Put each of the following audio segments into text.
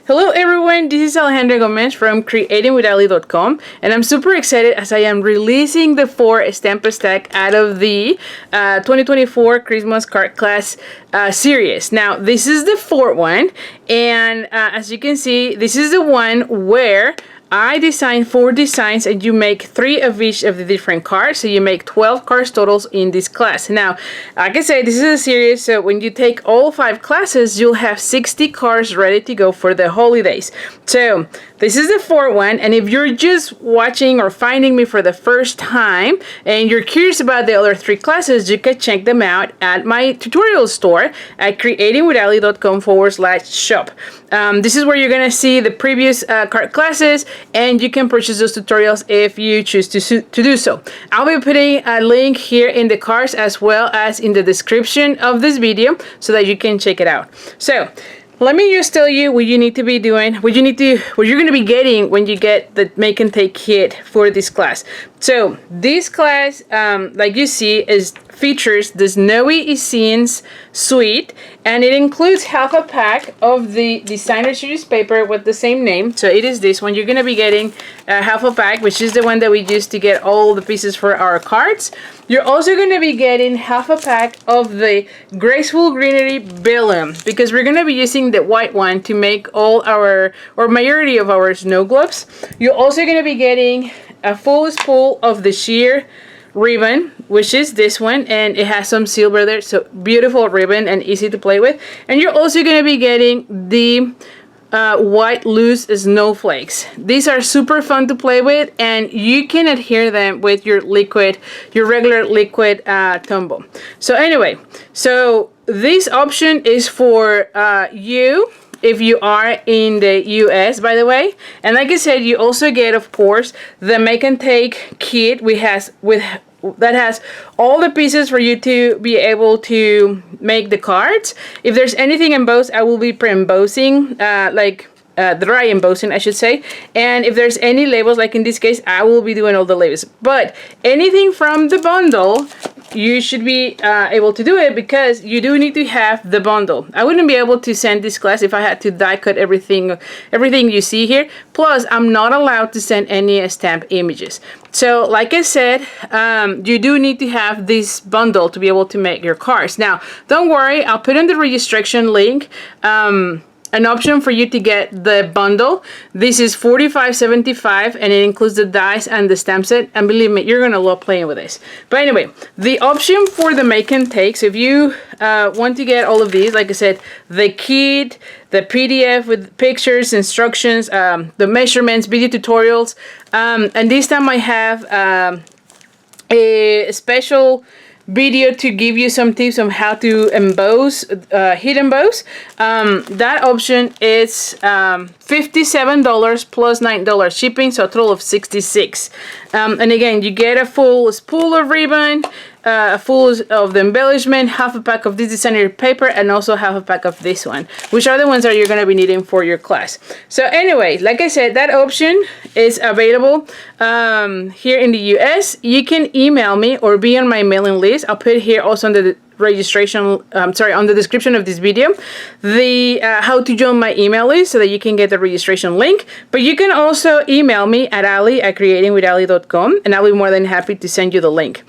Hello everyone, this is Alejandra Gomez from creatingwithali.com, and I'm super excited as I am releasing the 4 stamp stack out of the 2024 Christmas card class series. Now this is the 4th one, and as you can see, this is the one where I designed 4 designs and you make 3 of each of the different cards. So you make 12 cards totals in this class. Now, like I said, this is a series, so when you take all 5 classes, you'll have 60 cards ready to go for the holidays. So this is the 4th one, and if you're just watching or finding me for the first time and you're curious about the other 3 classes, you can check them out at my tutorial store at creatingwithali.com/shop. This is where you're gonna see the previous card classes, and you can purchase those tutorials if you choose to do so. I'll be putting a link here in the cards as well as in the description of this video so that you can check it out. So let me just tell you what you need to be doing, what you're going to be getting when you get the make and take kit for this class. So this class, like you see, features the Snowy Scenes suite, and it includes half a pack of the designer series paper with the same name. So it is this one. You're going to be getting half a pack, which is the one that we use to get all the pieces for our cards. You're also going to be getting half a pack of the Graceful Greenery Vellum, because we're going to be using the white one to make all our, or majority of our snow globes. You're also going to be getting a full spool of the sheer ribbon, which is this one, and it has some silver there, so beautiful ribbon and easy to play with. And you're also going to be getting the white loose snowflakes. These are super fun to play with, and you can adhere them with your regular liquid tumble. So anyway, so this option is for you if you are in the US, by the way. And like I said, you also get, of course, the make and take kit that has all the pieces for you to be able to make the cards. If there's anything embossed, I will be pre-embossing, dry embossing, I should say. And if there's any labels, like in this case, I will be doing all the labels. But anything from the bundle, you should be able to do it, because you do need to have the bundle. I wouldn't be able to send this class if I had to die cut everything you see here. Plus, I'm not allowed to send any stamp images. So like I said, you do need to have this bundle to be able to make your cards. Now, don't worry, I'll put in the registration link an option for you to get the bundle. This is $45.75, and it includes the dies and the stamp set, and believe me, you're gonna love playing with this. But anyway, the option for the make and take, so if you want to get all of these, like I said, the kit, the PDF with pictures, instructions, the measurements, video tutorials, and this time I have a special video to give you some tips on how to emboss, heat emboss. That option is $57 plus $9 shipping, so a total of $66. And again, you get a full spool of ribbon, a full of the embellishment, half a pack of this designer paper, and also half a pack of this one, which are the ones that you're going to be needing for your class. So anyway, like I said, that option is available here in the US. You can email me or be on my mailing list. I'll put here also on the registration, on the description of this video, the how to join my email list so that you can get the registration link. But you can also email me at ali@creatingwithali.com, and I'll be more than happy to send you the link.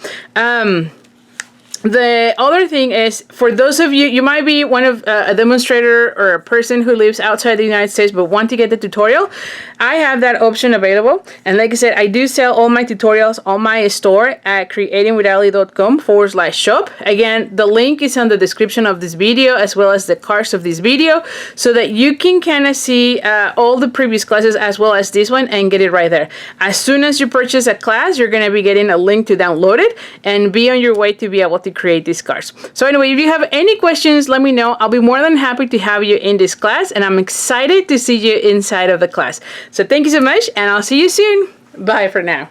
The other thing is, for those of you, you might be one of a demonstrator or a person who lives outside the United States but want to get the tutorial. I have that option available, and like I said, I do sell all my tutorials on my store at creatingwithali.com/shop. Again, the link is on the description of this video as well as the cards of this video, so that you can kind of see all the previous classes as well as this one and get it right there. As soon as you purchase a class, you're going to be getting a link to download it and be on your way to be able to create these cards. So anyway, if you have any questions, let me know. I'll be more than happy to have you in this class, and I'm excited to see you inside of the class. So thank you so much, and I'll see you soon. Bye for now.